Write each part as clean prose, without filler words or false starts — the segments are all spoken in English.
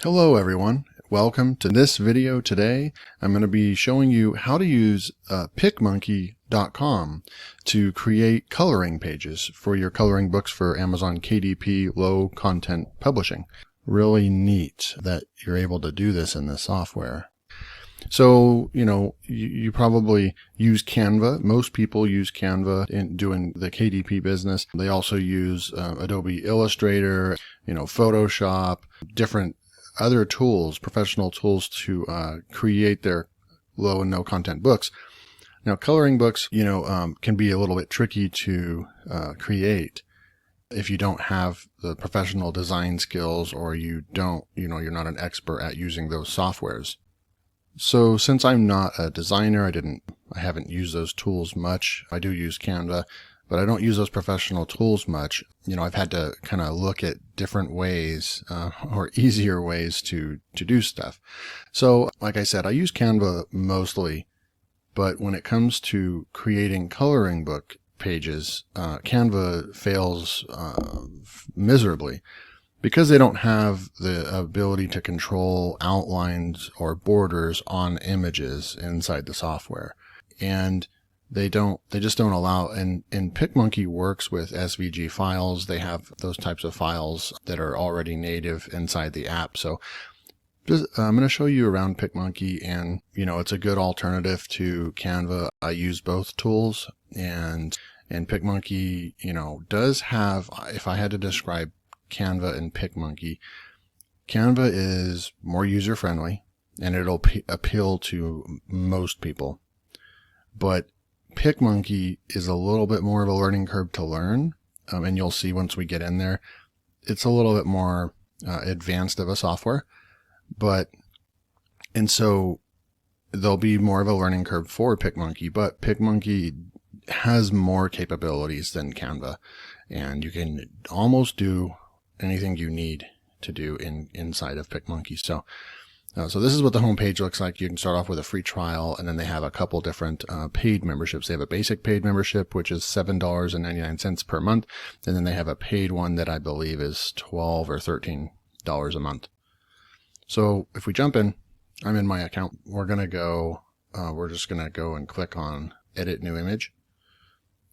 Hello everyone, welcome to this video. Today I'm going to be showing you how to use Picmonkey.com to create coloring pages for your coloring books for Amazon KDP low content publishing. Really neat that you're able to do this in this software. So, you probably use Canva. Most people use Canva in doing the KDP business. They also use Adobe Illustrator, Photoshop, different other tools, professional tools to create their low and no content books. Now, coloring books, can be a little bit tricky to create if you don't have the professional design skills, or you're not an expert at using those softwares. So since I'm not a designer, I haven't used those tools much. I do use Canva, but I don't use those professional tools much. I've had to kind of look at different ways or easier ways to do stuff. So like I said, I use Canva mostly, but when it comes to creating coloring book pages, Canva fails miserably because they don't have the ability to control outlines or borders on images inside the software. And they just don't allow, and Picmonkey works with SVG files. They have those types of files that are already native inside the app. So I'm going to show you around Picmonkey, and it's a good alternative to Canva. I use both tools, and Picmonkey, does have, if I had to describe Canva and Picmonkey, Canva is more user friendly and it'll appeal to most people. But Picmonkey is a little bit more of a learning curve to learn, and you'll see once we get in there, it's a little bit more advanced of a software, and so there'll be more of a learning curve for Picmonkey, but Picmonkey has more capabilities than Canva, and you can almost do anything you need to do inside of Picmonkey. So this is what the homepage looks like. You can start off with a free trial, and then they have a couple different paid memberships. They have a basic paid membership, which is $7.99 per month, and then they have a paid one that I believe is $12 or $13 a month. So if we jump in, I'm in my account. We're just gonna go and click on Edit New Image,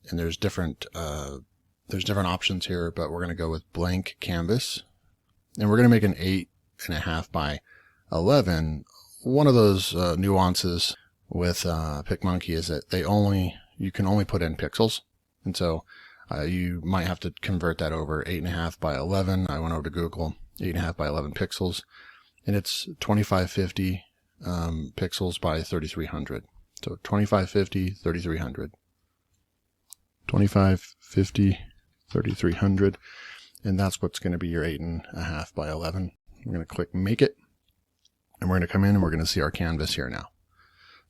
and there's different options here, but we're gonna go with blank canvas, and we're gonna make an 8.5 by 11. One of those nuances with Picmonkey is that you can only put in pixels, and so you might have to convert that over. 8.5 by 11. I went over to Google, 8.5 by 11 pixels, and it's 2550 pixels by 3300. So 2550, 3300, 2550, 3300, and that's what's going to be your 8.5 by 11. We're going to click Make It. And we're going to come in and we're going to see our canvas here now.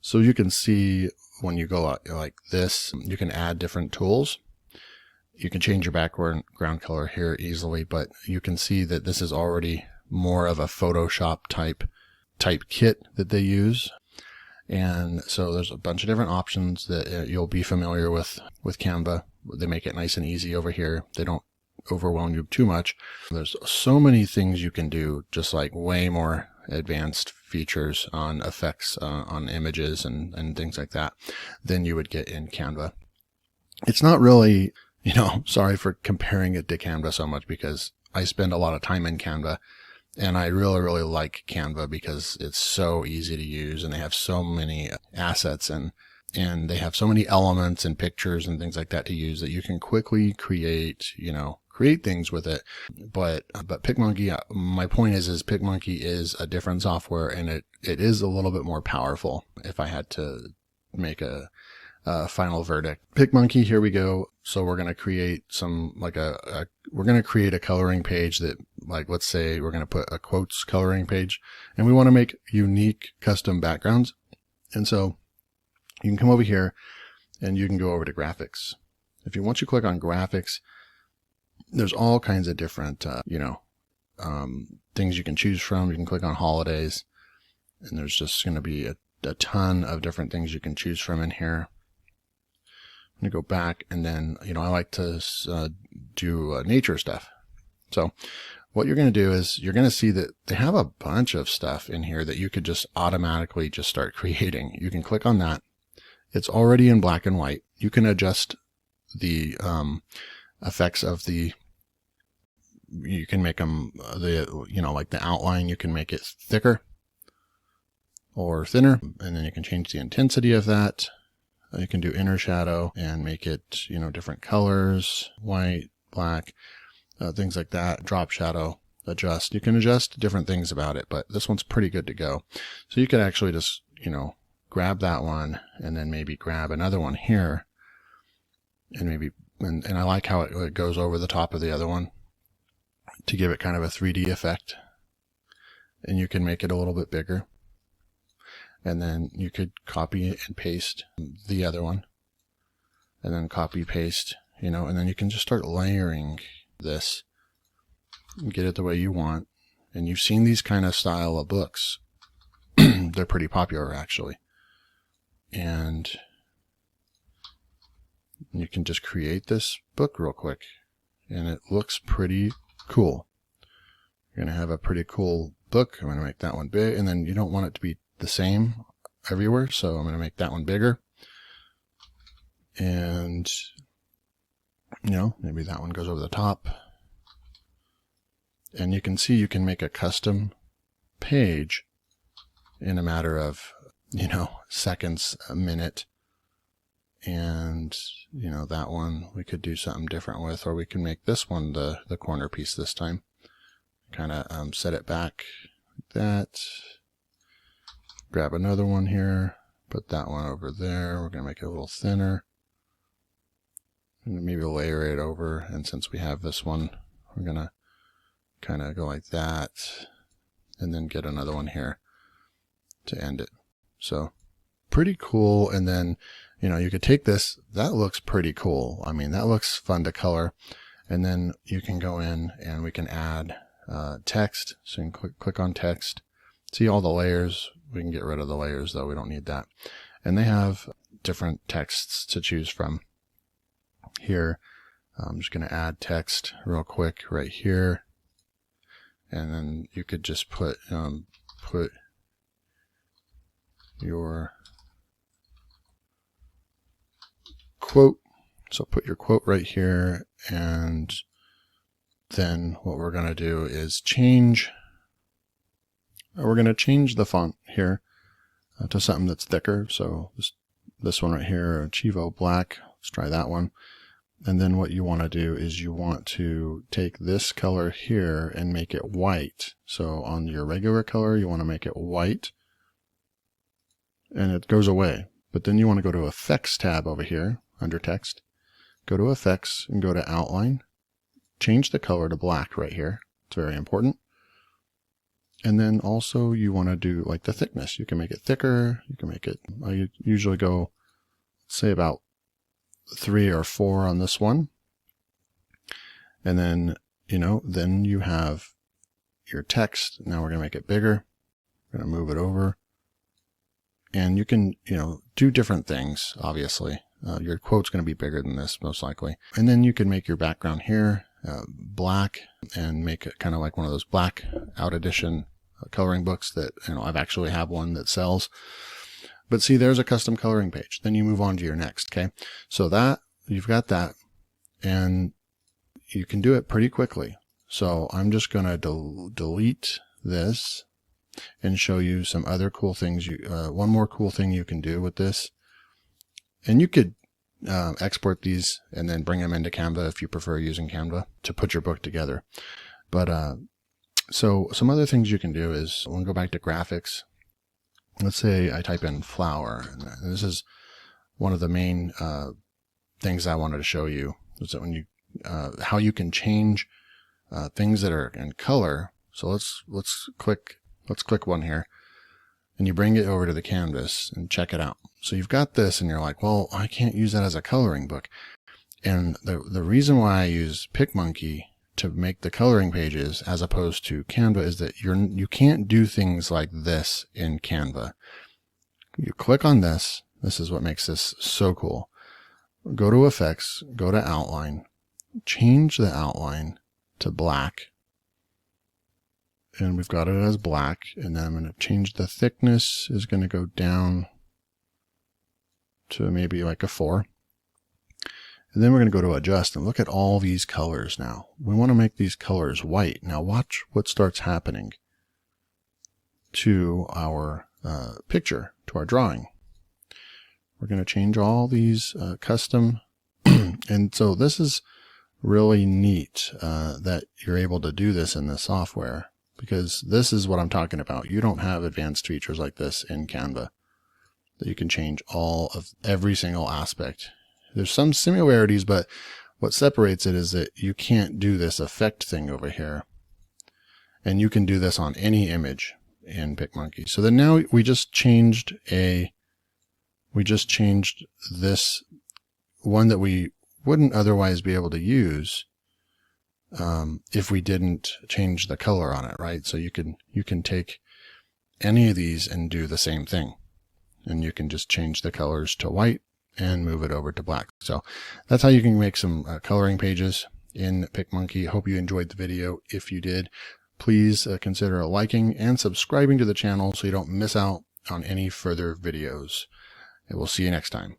So you can see when you go out like this, you can add different tools. You can change your background color here easily, but you can see that this is already more of a Photoshop type kit that they use. And so there's a bunch of different options that you'll be familiar with Canva. They make it nice and easy over here. They don't overwhelm you too much. There's so many things you can do, just like way more advanced features on effects on images and things like that than you would get in Canva. It's not really, sorry for comparing it to Canva so much, because I spend a lot of time in Canva, and I really, really like Canva because it's so easy to use, and they have so many assets and they have so many elements and pictures and things like that to use that you can quickly create things with it. But Picmonkey, my point is Picmonkey is a different software, and it is a little bit more powerful if I had to make a final verdict. Picmonkey, here we go. So we're going to create we're going to create a coloring page that, like, let's say we're going to put a quotes coloring page, and we want to make unique custom backgrounds. And so you can come over here and you can go over to graphics. Once you click on graphics, there's all kinds of different, things you can choose from. You can click on holidays, and there's just going to be a ton of different things you can choose from in here. I'm going to go back, and then, I like to do nature stuff. So what you're going to do is you're going to see that they have a bunch of stuff in here that you could just automatically just start creating. You can click on that. It's already in black and white. You can adjust the effects of the, you can make them like the outline, you can make it thicker or thinner, and then you can change the intensity of that. You can do inner shadow and make it, different colors, white, black, things like that. Drop shadow, adjust. You can adjust different things about it, but this one's pretty good to go. So you could actually just, grab that one and then maybe grab another one here, and maybe, and I like how it goes over the top of the other one to give it kind of a 3D effect. And you can make it a little bit bigger. And then you could copy and paste the other one, and then copy paste, and then you can just start layering this and get it the way you want. And you've seen these kind of style of books. They're pretty popular, actually. And you can just create this book real quick, and it looks pretty cool. You're going to have a pretty cool book. I'm going to make that one big, and then you don't want it to be the same everywhere, so I'm going to make that one bigger. And maybe that one goes over the top. And you can see you can make a custom page in a matter of seconds, a minute. And that one we could do something different with, or we can make this one the corner piece this time. Kind of set it back like that. Grab another one here, put that one over there. We're going to make it a little thinner. And maybe layer it over. And since we have this one, we're going to kind of go like that. And then get another one here to end it. So pretty cool. And then, you could take this. That looks pretty cool. I mean, that looks fun to color. And then you can go in and we can add text. So you can click on text. See all the layers. We can get rid of the layers though. We don't need that. And they have different texts to choose from here. I'm just going to add text real quick right here. And then you could just put your quote. So put your quote right here. And then what we're going to do is we're going to change the font here to something that's thicker. So this one right here, Chivo Black. Let's try that one. And then what you want to do is you want to take this color here and make it white. So on your regular color, you want to make it white. And it goes away. But then you want to go to Effects tab over here under Text. Go to Effects and go to Outline. Change the color to black right here. It's very important. And then also you want to do like the thickness. You can make it thicker. You can make it, I usually go, say about 3 or 4 on this one. And then, then you have your text. Now we're going to make it bigger. We're going to move it over. And you can, do different things, obviously. Your quote's going to be bigger than this, most likely. And then you can make your background here black and make it kind of like one of those black out edition coloring books that, I've actually have one that sells. But see, there's a custom coloring page. Then you move on to your next, okay? So that, you've got that, and you can do it pretty quickly. So I'm just going to delete this and show you some other cool things. One more cool thing you can do with this. And you could export these and then bring them into Canva if you prefer using Canva to put your book together. But so some other things you can do is, we'll go back to graphics. Let's say I type in flower. And this is one of the main things I wanted to show you, is that when you how you can change things that are in color. So let's click one here, and you bring it over to the canvas and check it out. So you've got this, and you're like, well, I can't use that as a coloring book. And the reason why I use Picmonkey to make the coloring pages as opposed to Canva is that you can't do things like this in Canva. You click on this. This is what makes this so cool. Go to Effects, go to Outline, change the outline to black, and we've got it as black. And then I'm going to change the thickness is going to go down to maybe like a 4. And then we're going to go to adjust and look at all these colors now. We want to make these colors white. Now watch what starts happening to our picture, to our drawing. We're going to change all these custom. And so this is really neat that you're able to do this in the software, because this is what I'm talking about. You don't have advanced features like this in Canva that you can change all of every single aspect. There's some similarities, but what separates it is that you can't do this effect thing over here. And you can do this on any image in Picmonkey. So then now we just changed this one that we wouldn't otherwise be able to use if we didn't change the color on it, right? So you can take any of these and do the same thing. And you can just change the colors to white and move it over to black. So that's how you can make some coloring pages in Picmonkey. Hope you enjoyed the video. If you did, please consider liking and subscribing to the channel so you don't miss out on any further videos. And we'll see you next time.